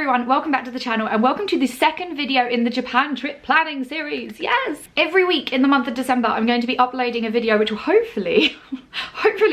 everyone, welcome back to the channel and welcome to the second video in the Japan trip planning series. Yes! Every week in the month of December I'm going to be uploading a video which will hopefully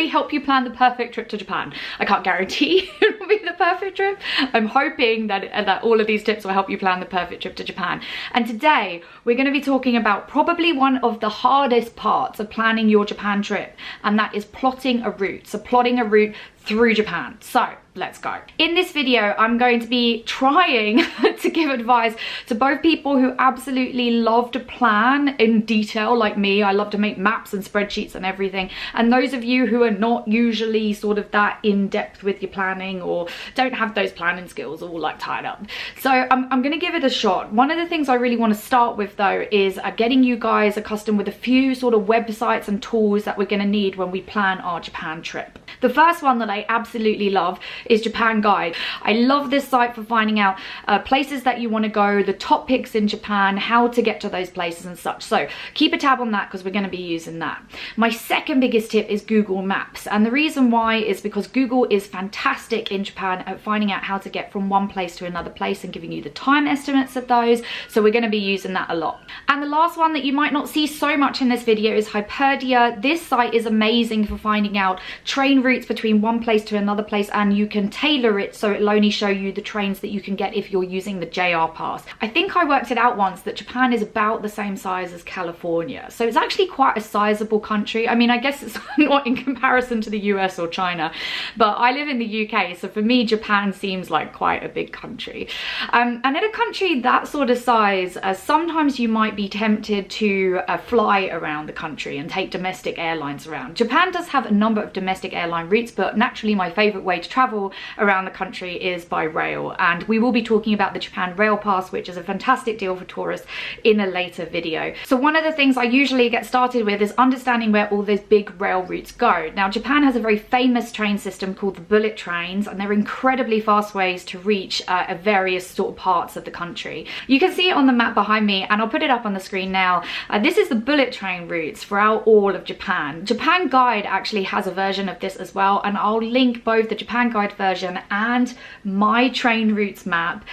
help you plan the perfect trip to Japan. I can't guarantee it will be the perfect trip. I'm hoping that all of these tips will help you plan the perfect trip to Japan. And today we're going to be talking about probably one of the hardest parts of planning your Japan trip, and that is plotting a route. So plotting a route through Japan. So let's go. In this video, I'm going to be trying to give advice to both people who absolutely love to plan in detail like me. I love to make maps and spreadsheets and everything. And those of you who are not usually sort of that in-depth with your planning or don't have those planning skills all like tied up. So I'm going to give it a shot. One of the things I really want to start with though is getting you guys accustomed with a few sort of websites and tools that we're going to need when we plan our Japan trip. The first one that I absolutely love is Japan Guide. I love this site for finding out places that you want to go, the top picks in Japan, how to get to those places and such. So keep a tab on that because we're going to be using that. My second biggest tip is Google Maps, and the reason why is because Google is fantastic in Japan at finding out how to get from one place to another place and giving you the time estimates of those. So we're going to be using that a lot. And the last one that you might not see so much in this video is Hyperdia. This site is amazing for finding out train routes between one place to another place, and you can tailor it so it'll only show you the trains that you can get if you're using the JR pass. I think I worked it out once that Japan is about the same size as California, so it's actually quite a sizable country. I mean, I guess it's not in comparison to the US or China, but I live in the UK, so for me Japan seems like quite a big country. And in a country that sort of size, sometimes you might be tempted to fly around the country and take domestic airlines around. Japan does have a number of domestic airline routes, but naturally my favorite way to travel around the country is by rail, and we will be talking about the Japan Rail Pass, which is a fantastic deal for tourists, in a later video. So one of the things I usually get started with is understanding where all those big rail routes go. Now Japan has a very famous train system called the bullet trains, and they're incredibly fast ways to reach various sort of parts of the country. You can see it on the map behind me, and I'll put it up on the screen now. This is the bullet train routes throughout all of Japan. Japan Guide actually has a version of this as well, and I'll link both the Japan Guide version and my train routes map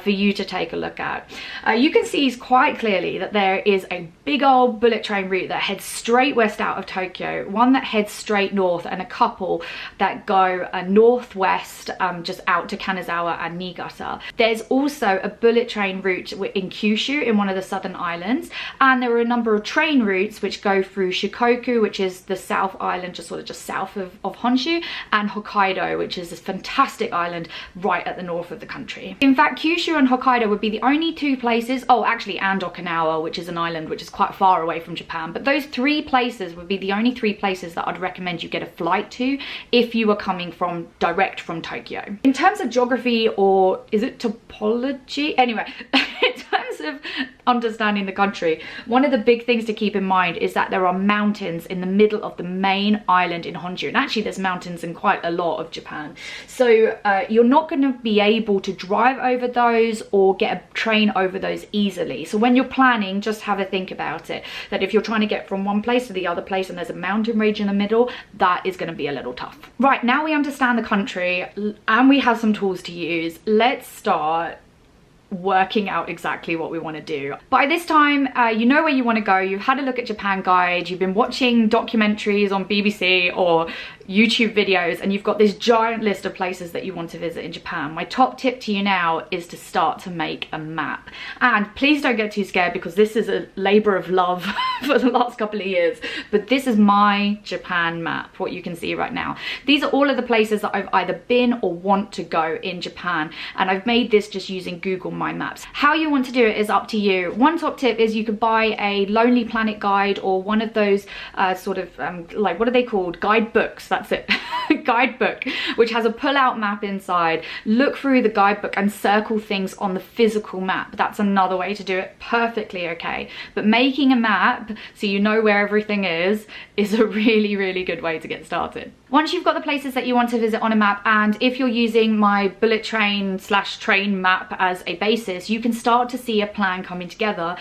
for you to take a look at. You can see quite clearly that there is a big old bullet train route that heads straight west out of Tokyo, one that heads straight north, and a couple that go northwest just out to Kanazawa and Niigata. There's also a bullet train route in Kyushu, in one of the southern islands, and there are a number of train routes which go through Shikoku, which is the south island just south of Honshu, and Hokkaido, which is this fantastic island right at the north of the country. In fact, Kyushu and Hokkaido would be the only two places, oh actually, and Okinawa, which is an island which is quite far away from Japan, but those three places would be the only three places that I'd recommend you get a flight to if you were coming direct from Tokyo. In terms of geography, or is it topology? Anyway, in terms of understanding the country, one of the big things to keep in mind is that there are mountains in the middle of the main island in Honshu, and actually there's mountains in quite a lot of Japan. So you're not going to be able to drive over those or get a train over those easily. So when you're planning, just have a think about it, that if you're trying to get from one place to the other place and there's a mountain range in the middle, that is going to be a little tough. Right, now we understand the country and we have some tools to use. Let's start working out exactly what we want to do. By this time, you know where you want to go, you've had a look at Japan Guide, you've been watching documentaries on BBC or YouTube videos, and you've got this giant list of places that you want to visit in Japan. My top tip to you now is to start to make a map. And please don't get too scared, because this is a labor of love for the last couple of years, but this is my Japan map, what you can see right now. These are all of the places that I've either been or want to go in Japan, and I've made this just using Google My Maps. How you want to do it is up to you. One top tip is you could buy a Lonely Planet guide, or one of those like, what are they called? Guidebooks. That's it. Guidebook, which has a pull-out map inside. Look through the guidebook and circle things on the physical map. That's another way to do it. Perfectly okay. But making a map so you know where everything is a really, really good way to get started. Once you've got the places that you want to visit on a map, and if you're using my bullet train / train map as a basis, you can start to see a plan coming together.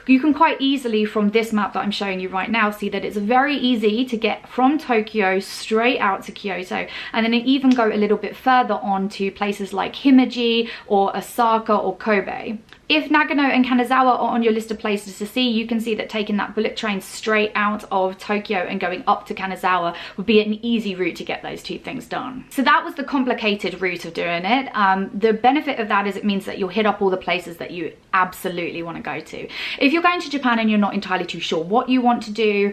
You can quite easily, from this map that I'm showing you right now, see that it's very easy to get from Tokyo straight straight out to Kyoto, and then even go a little bit further on to places like Himeji or Osaka or Kobe. If Nagano and Kanazawa are on your list of places to see, you can see that taking that bullet train straight out of Tokyo and going up to Kanazawa would be an easy route to get those two things done. So that was the complicated route of doing it. The benefit of that is it means that you'll hit up all the places that you absolutely want to go to. If you're going to Japan and you're not entirely too sure what you want to do,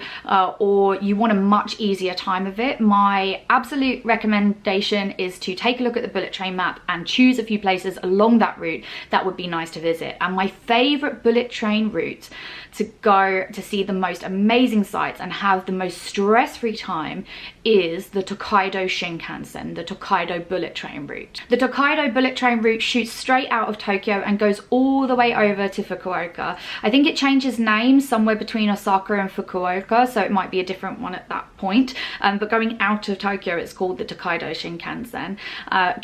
or you want a much easier time of it, my absolute recommendation is to take a look at the bullet train map and choose a few places along that route that would be nice to visit. And my favorite bullet train route to go to see the most amazing sights and have the most stress-free time is the Tokaido Shinkansen, the Tokaido bullet train route. The Tokaido bullet train route shoots straight out of Tokyo and goes all the way over to Fukuoka. I think it changes name somewhere between Osaka and Fukuoka, so it might be a different one at that point. But going out of Tokyo, it's called the Tokaido Shinkansen.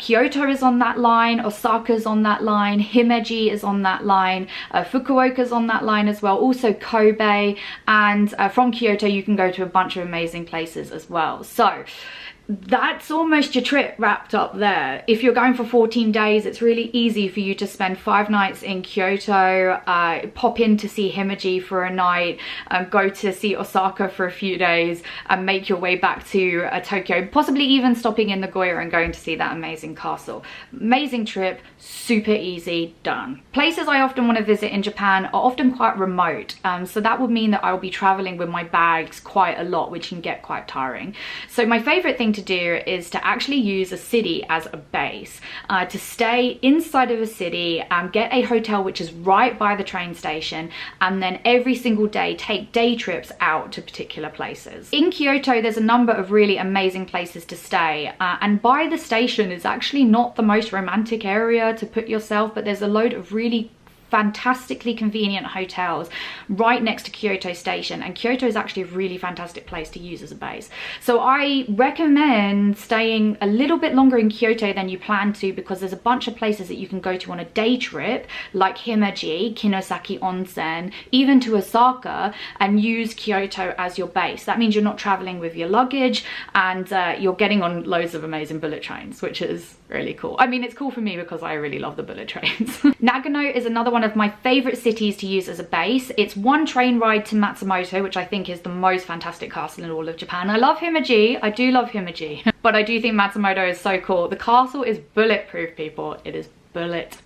Kyoto is on that line, Osaka's on that line, Himeji is on that line, Fukuoka's on that line as well, also Kobe, and from Kyoto you can go to a bunch of amazing places as well. So that's almost your trip wrapped up there. If you're going for 14 days, it's really easy for you to spend 5 nights in Kyoto, pop in to see Himeji for a night, go to see Osaka for a few days, and make your way back to Tokyo, possibly even stopping in Nagoya and going to see that amazing castle. Amazing trip, super easy, done. Places I often want to visit in Japan are often quite remote, so that would mean that I will be traveling with my bags quite a lot, which can get quite tiring. So my favorite thing to do is to actually use a city as a base, to stay inside of a city, get a hotel which is right by the train station, and then every single day take day trips out to particular places. In Kyoto there's a number of really amazing places to stay, and by the station is actually not the most romantic area to put yourself, but there's a load of really fantastically convenient hotels right next to Kyoto Station, and Kyoto is actually a really fantastic place to use as a base. So I recommend staying a little bit longer in Kyoto than you plan to, because there's a bunch of places that you can go to on a day trip, like Himeji, Kinosaki Onsen, even to Osaka, and use Kyoto as your base. That means you're not traveling with your luggage, and you're getting on loads of amazing bullet trains, which is really cool. I mean, it's cool for me because I really love the bullet trains. Nagano is another one of my favorite cities to use as a base. It's one train ride to Matsumoto, which I think is the most fantastic castle in all of Japan. I love Himeji, I do love Himeji, but I do think Matsumoto is so cool. The castle is bulletproof, people. It is bulletproof.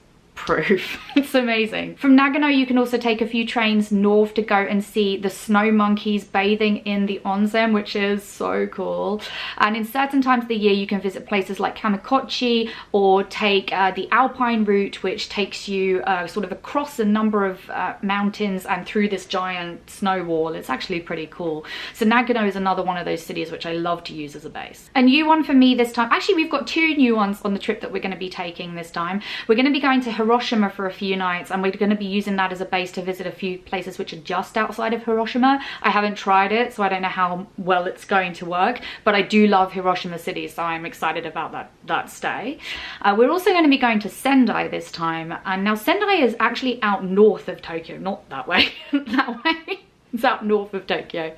It's amazing. From Nagano you can also take a few trains north to go and see the snow monkeys bathing in the onsen, which is so cool. And in certain times of the year you can visit places like Kamikochi, or take the Alpine route, which takes you sort of across a number of mountains and through this giant snow wall. It's actually pretty cool. So Nagano is another one of those cities which I love to use as a base. A new one for me this time, actually we've got 2 new ones on the trip that we're going to be taking this time. We're going to be going to Hiroshima for a few nights, and we're going to be using that as a base to visit a few places which are just outside of Hiroshima. I haven't tried it, so I don't know how well it's going to work, but I do love Hiroshima city, so I'm excited about that stay. We're also going to be going to Sendai this time, and now Sendai is actually out north of Tokyo, not that way, that way. It's out north of Tokyo.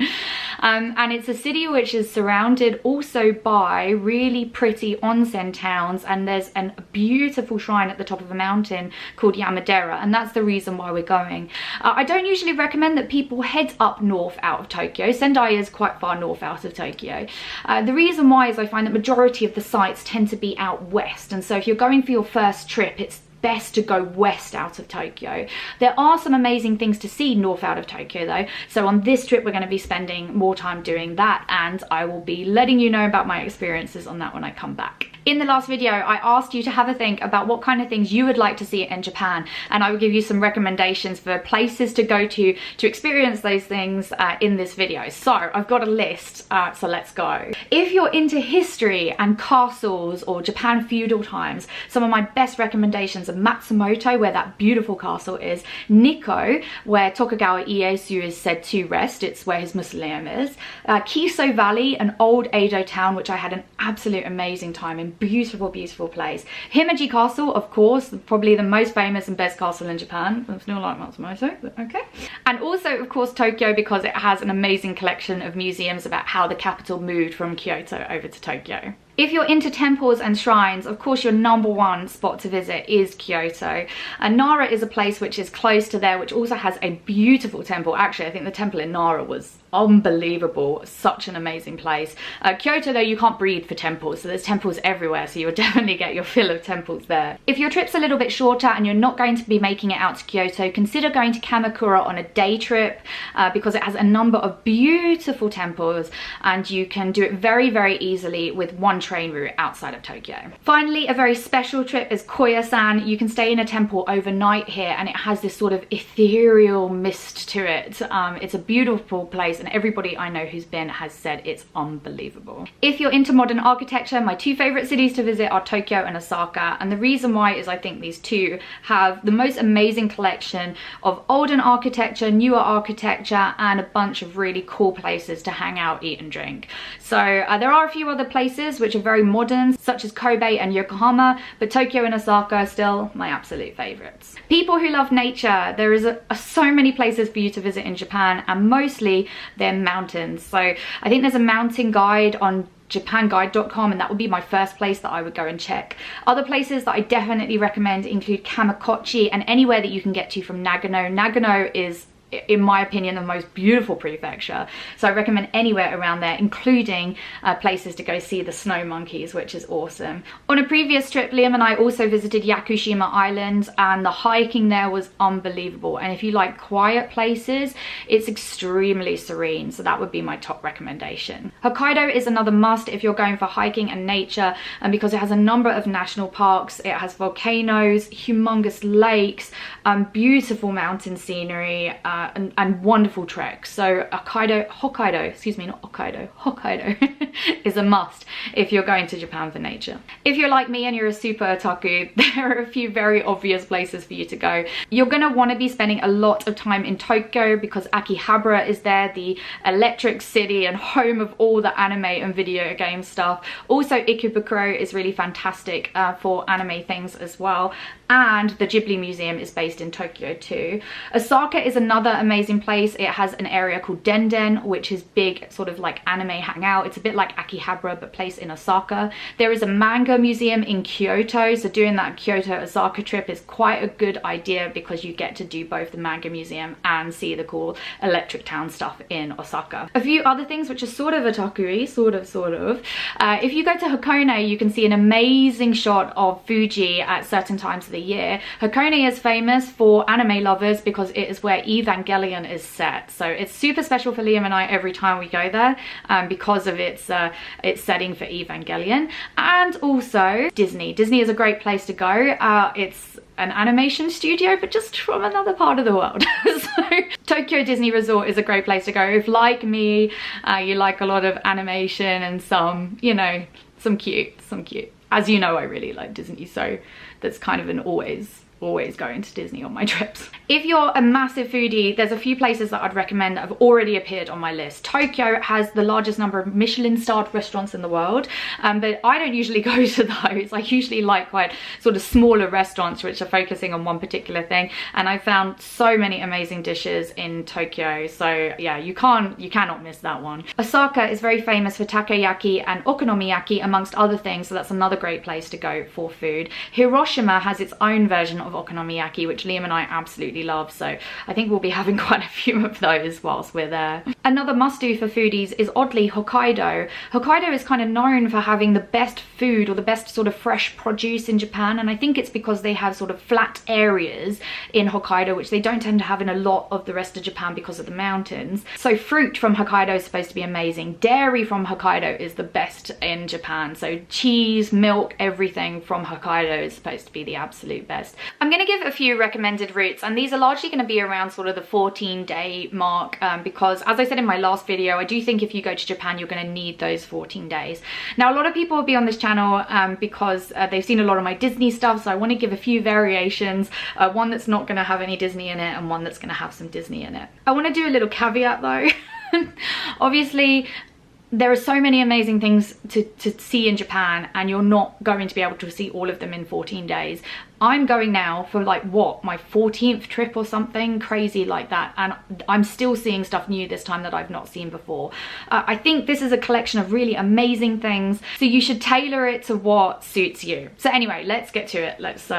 And it's a city which is surrounded also by really pretty onsen towns, and there's a beautiful shrine at the top of a mountain called Yamadera, and that's the reason why we're going. I don't usually recommend that people head up north out of Tokyo. Sendai is quite far north out of Tokyo. The reason why is I find that majority of the sites tend to be out west, and so if you're going for your first trip, it's best to go west out of Tokyo. There are some amazing things to see north out of Tokyo though, so on this trip we're going to be spending more time doing that, and I will be letting you know about my experiences on that when I come back. In the last video I asked you to have a think about what kind of things you would like to see in Japan, and I will give you some recommendations for places to go to experience those things in this video. So I've got a list, so let's go. If you're into history and castles or Japan feudal times, some of my best recommendations are Matsumoto, where that beautiful castle is, Nikko, where Tokugawa Ieyasu is said to rest, it's where his mausoleum is, Kiso Valley, an old Edo town which I had an absolute amazing time in, beautiful, beautiful place. Himeji Castle, of course, probably the most famous and best castle in Japan. I still like Matsumoto, but okay. And also, of course, Tokyo, because it has an amazing collection of museums about how the capital moved from Kyoto over to Tokyo. If you're into temples and shrines, of course your #1 spot to visit is Kyoto. And Nara is a place which is close to there, which also has a beautiful temple. Actually, I think the temple in Nara was unbelievable. Such an amazing place. Kyoto, though, you can't breathe for temples, so there's temples everywhere, so you'll definitely get your fill of temples there. If your trip's a little bit shorter and you're not going to be making it out to Kyoto, consider going to Kamakura on a day trip, because it has a number of beautiful temples and you can do it very, very easily with one train route outside of Tokyo. Finally, a very special trip is Koyasan. You can stay in a temple overnight here and it has this sort of ethereal mist to it. It's a beautiful place and everybody I know who's been has said it's unbelievable. If you're into modern architecture, my two favorite cities to visit are Tokyo and Osaka, and the reason why is I think these two have the most amazing collection of olden architecture, newer architecture, and a bunch of really cool places to hang out, eat and drink. So there are a few other places which are very modern, such as Kobe and Yokohama, but Tokyo and Osaka are still my absolute favorites. People who love nature, there is so many places for you to visit in Japan, and mostly they're mountains. So I think there's a mountain guide on japanguide.com, and that would be my first place that I would go and check. Other places that I definitely recommend include Kamakochi and anywhere that you can get to from Nagano. Nagano is, in my opinion, the most beautiful prefecture, so I recommend anywhere around there, including places to go see the snow monkeys, which is awesome. On a previous trip, Liam and I also visited Yakushima Island, and the hiking there was unbelievable, and if you like quiet places, it's extremely serene, so that would be my top recommendation. Hokkaido is another must if you're going for hiking and nature, and because it has a number of national parks, it has volcanoes, humongous lakes, beautiful mountain scenery, and wonderful treks. So Hokkaido is a must if you're going to Japan for nature. If you're like me and you're a super otaku, there are a few very obvious places for you to go. You're going to want to be spending a lot of time in Tokyo because Akihabara is there, the electric city and home of all the anime and video game stuff. Also Ikebukuro is really fantastic for anime things as well, and the Ghibli Museum is based in Tokyo too. Osaka is another amazing place. It has an area called Denden, which is big sort of like anime hangout. It's a bit like Akihabara but placed in Osaka. There is a manga museum in Kyoto, so doing that Kyoto Osaka trip is quite a good idea because you get to do both the manga museum and see the cool electric town stuff in Osaka. A few other things which are sort of otaku-y, sort of. If you go to Hakone, you can see an amazing shot of Fuji at certain times of the year. Hakone is famous for anime lovers because it is where Evangelion is set, so it's super special for Liam and I every time we go there because of its setting for Evangelion. And also Disney is a great place to go. It's an animation studio but just from another part of the world. So Tokyo Disney Resort is a great place to go if, like me, you like a lot of animation and some, you know, some cute. As you know, I really like Disney, so that's kind of an always going to Disney on my trips. If you're a massive foodie, there's a few places that I'd recommend that have already appeared on my list. Tokyo has the largest number of Michelin-starred restaurants in the world, but I don't usually go to those. I usually like quite sort of smaller restaurants which are focusing on one particular thing, and I found so many amazing dishes in Tokyo, so yeah, you cannot miss that one. Osaka is very famous for takoyaki and okonomiyaki amongst other things, so that's another great place to go for food. Hiroshima has its own version of okonomiyaki, which Liam and I absolutely love, so I think we'll be having quite a few of those whilst we're there. Another must-do for foodies is oddly Hokkaido. Hokkaido is kind of known for having the best food or the best sort of fresh produce in Japan, and I think it's because they have sort of flat areas in Hokkaido which they don't tend to have in a lot of the rest of Japan because of the mountains. So fruit from Hokkaido is supposed to be amazing. Dairy from Hokkaido is the best in Japan, so cheese, milk, everything from Hokkaido is supposed to be the absolute best. I'm going to give a few recommended routes, and these are largely going to be around sort of the 14-day mark because, as I said in my last video, I do think if you go to Japan you're going to need those 14 days. Now, a lot of people will be on this channel because they've seen a lot of my Disney stuff, so I want to give a few variations, one that's not going to have any Disney in it and one that's going to have some Disney in it. I want to do a little caveat though. Obviously, there are so many amazing things to see in Japan, and you're not going to be able to see all of them in 14 days. I'm going now for like what, my 14th trip or something crazy like that, and I'm still seeing stuff new this time that I've not seen before. I think this is a collection of really amazing things, so you should tailor it to what suits you. So anyway, let's get to it. Let's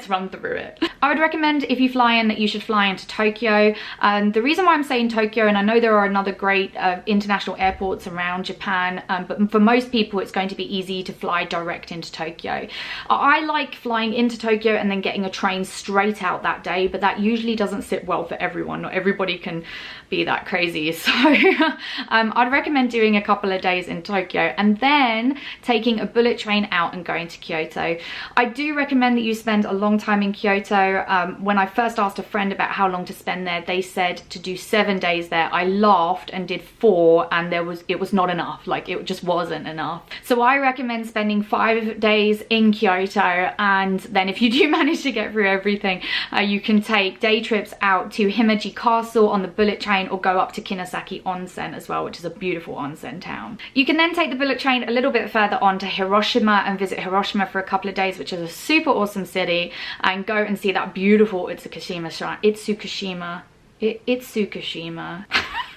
run through it. I would recommend, if you fly in, that you should fly into Tokyo. The reason why I'm saying Tokyo, and I know there are another great international airports around Japan, but for most people it's going to be easy to fly direct into Tokyo. I like flying into Tokyo and then getting a train straight out that day, but that usually doesn't sit well for everyone. Not everybody can be that crazy, so I'd recommend doing a couple of days in Tokyo and then taking a bullet train out and going to Kyoto. I do recommend that you spend a long time in Kyoto. When I first asked a friend about how long to spend there, they said to do 7 days there. I laughed and did 4, and it was not enough. Like, it just wasn't enough. So I recommend spending 5 days in Kyoto, and then if you do manage to get through everything, you can take day trips out to Himeji Castle on the bullet train, or go up to Kinosaki Onsen as well, which is a beautiful onsen town. You can then take the bullet train a little bit further on to Hiroshima and visit Hiroshima for a couple of days, which is a super awesome city, and go and see that beautiful Itsukushima shrine. Itsukushima.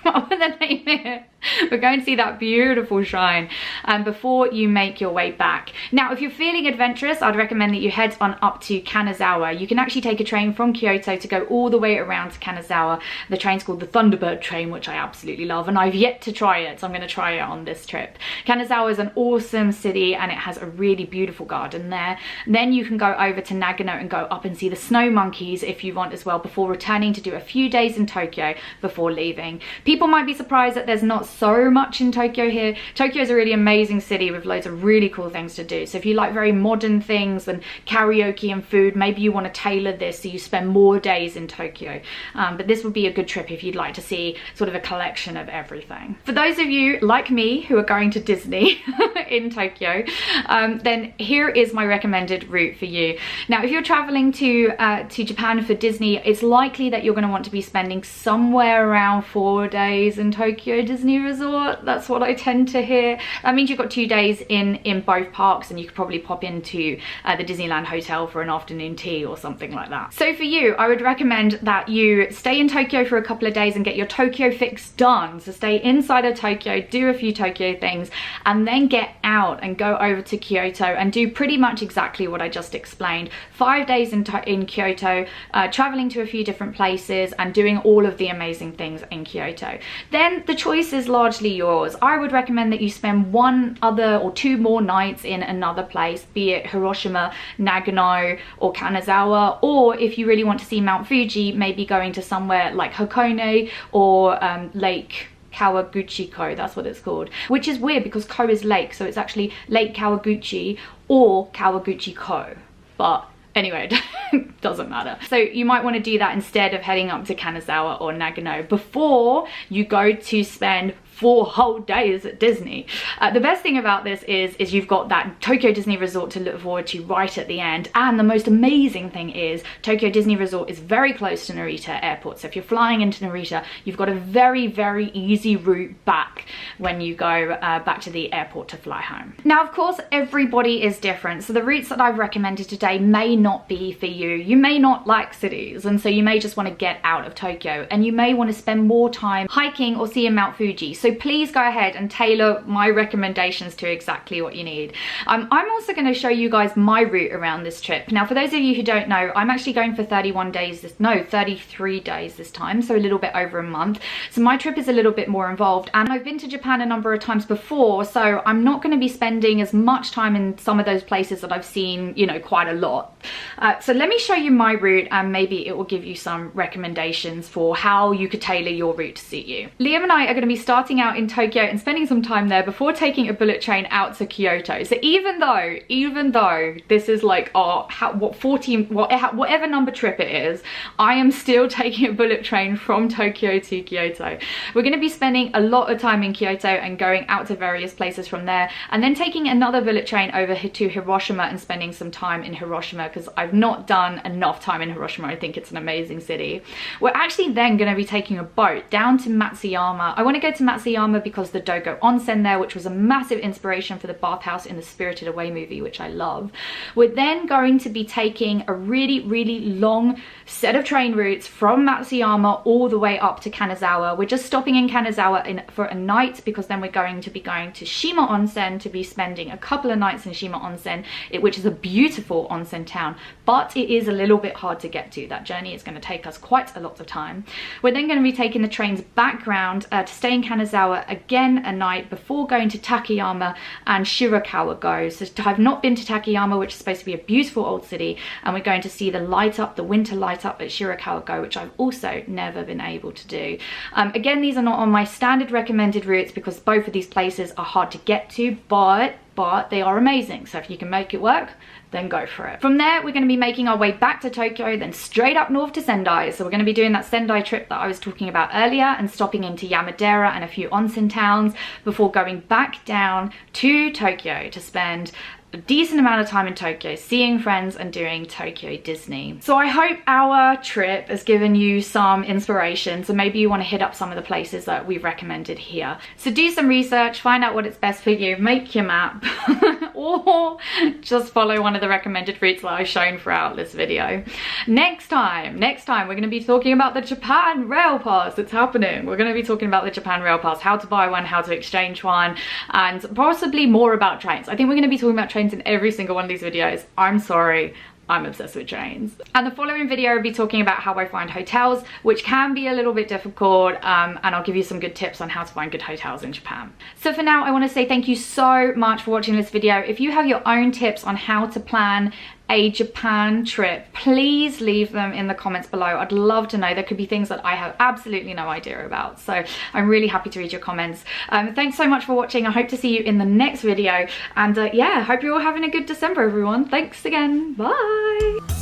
What was the name here? We're going to see that beautiful shrine before you make your way back. Now, if you're feeling adventurous, I'd recommend that you head on up to Kanazawa. You can actually take a train from Kyoto to go all the way around to Kanazawa. The train's called the Thunderbird train, which I absolutely love, and I've yet to try it, so I'm going to try it on this trip. Kanazawa is an awesome city, and it has a really beautiful garden there. Then you can go over to Nagano and go up and see the snow monkeys if you want as well, before returning to do a few days in Tokyo before leaving. People might be surprised that there's not so much in Tokyo here. Tokyo is a really amazing city with loads of really cool things to do. So if you like very modern things and karaoke and food, maybe you want to tailor this so you spend more days in Tokyo. But this would be a good trip if you'd like to see sort of a collection of everything. For those of you like me who are going to Disney in Tokyo, then here is my recommended route for you. Now, if you're traveling to Japan for Disney, it's likely that you're going to want to be spending somewhere around 4 days in Tokyo Disney Resort. That's what I tend to hear. That means you've got 2 days in both parks, and you could probably pop into the Disneyland Hotel for an afternoon tea or something like that. So for you, I would recommend that you stay in Tokyo for a couple of days and get your Tokyo fix done. So stay inside of Tokyo, do a few Tokyo things, and then get out and go over to Kyoto and do pretty much exactly what I just explained. 5 days in Kyoto, traveling to a few different places and doing all of the amazing things in Kyoto. Then the choice is largely yours. I would recommend that you spend 1 other or 2 more nights in another place, be it Hiroshima, Nagano, or Kanazawa, or if you really want to see Mount Fuji, maybe going to somewhere like Hakone or Lake Kawaguchi-ko, that's what it's called, which is weird because Ko is lake, so it's actually Lake Kawaguchi or Kawaguchi-ko, but anyway, it doesn't matter. So you might want to do that instead of heading up to Kanazawa or Nagano before you go to spend 4 whole days at Disney. The best thing about this is you've got that Tokyo Disney Resort to look forward to right at the end, and the most amazing thing is Tokyo Disney Resort is very close to Narita Airport. So if you're flying into Narita, you've got a very, very easy route back when you go back to the airport to fly home. Now, of course, everybody is different, so the routes that I've recommended today may not be for you. You may not like cities, and so you may just want to get out of Tokyo, and you may want to spend more time hiking or seeing Mount Fuji. So please go ahead and tailor my recommendations to exactly what you need. I'm also going to show you guys my route around this trip. Now, for those of you who don't know, I'm actually going for 33 days this time, so a little bit over a month. So my trip is a little bit more involved, and I've been to Japan a number of times before, so I'm not going to be spending as much time in some of those places that I've seen, you know, quite a lot. So let me show you my route, and maybe it will give you some recommendations for how you could tailor your route to suit you. Liam and I are going to be starting out in Tokyo and spending some time there before taking a bullet train out to Kyoto. So even though this is like our whatever number trip it is, I am still taking a bullet train from Tokyo to Kyoto. We're going to be spending a lot of time in Kyoto and going out to various places from there, and then taking another bullet train over to Hiroshima and spending some time in Hiroshima, because I've not done enough time in Hiroshima. I think it's an amazing city. We're actually then going to be taking a boat down to Matsuyama. I want to go to Matsuyama Matsuyama because the Dogo Onsen there, which was a massive inspiration for the bathhouse in the Spirited Away movie, which I love. We're then going to be taking a really long set of train routes from Matsuyama all the way up to Kanazawa. We're just stopping in Kanazawa for a night because then we're going to be going to Shima Onsen to be spending a couple of nights in Shima Onsen, which is a beautiful onsen town, but it is a little bit hard to get to. That journey is going to take us quite a lot of time. We're then going to be taking the trains background to stay in Kanazawa again a night before going to Takayama and Shirakawa Go. So I've not been to Takayama, which is supposed to be a beautiful old city, and we're going to see the winter light up at Shirakawa Go, which I've also never been able to do. Again, these are not on my standard recommended routes because both of these places are hard to get to, but they are amazing. So if you can make it work, then go for it. From there, we're going to be making our way back to Tokyo, then straight up north to Sendai. So we're going to be doing that Sendai trip that I was talking about earlier and stopping into Yamadera and a few onsen towns before going back down to Tokyo to spend a decent amount of time in Tokyo, seeing friends and doing Tokyo Disney. So I hope our trip has given you some inspiration. So maybe you want to hit up some of the places that we've recommended here. So do some research, find out what is best for you, make your map, or just follow one of the recommended routes that I've shown throughout this video. Next time, we're going to be talking about the Japan Rail Pass. It's happening. We're going to be talking about the Japan Rail Pass, how to buy one, how to exchange one, and possibly more about trains. I think we're going to be talking about trains in every single one of these videos. I'm sorry, I'm obsessed with trains. And the following video will be talking about how I find hotels, which can be a little bit difficult, and I'll give you some good tips on how to find good hotels in Japan. So for now, I want to say thank you so much for watching this video. If you have your own tips on how to plan a Japan trip, please leave them in the comments below. I'd love to know. There could be things that I have absolutely no idea about, so I'm really happy to read your comments. Thanks so much for watching. I hope to see you in the next video, and yeah, hope you're all having a good December, everyone. Thanks again. Bye.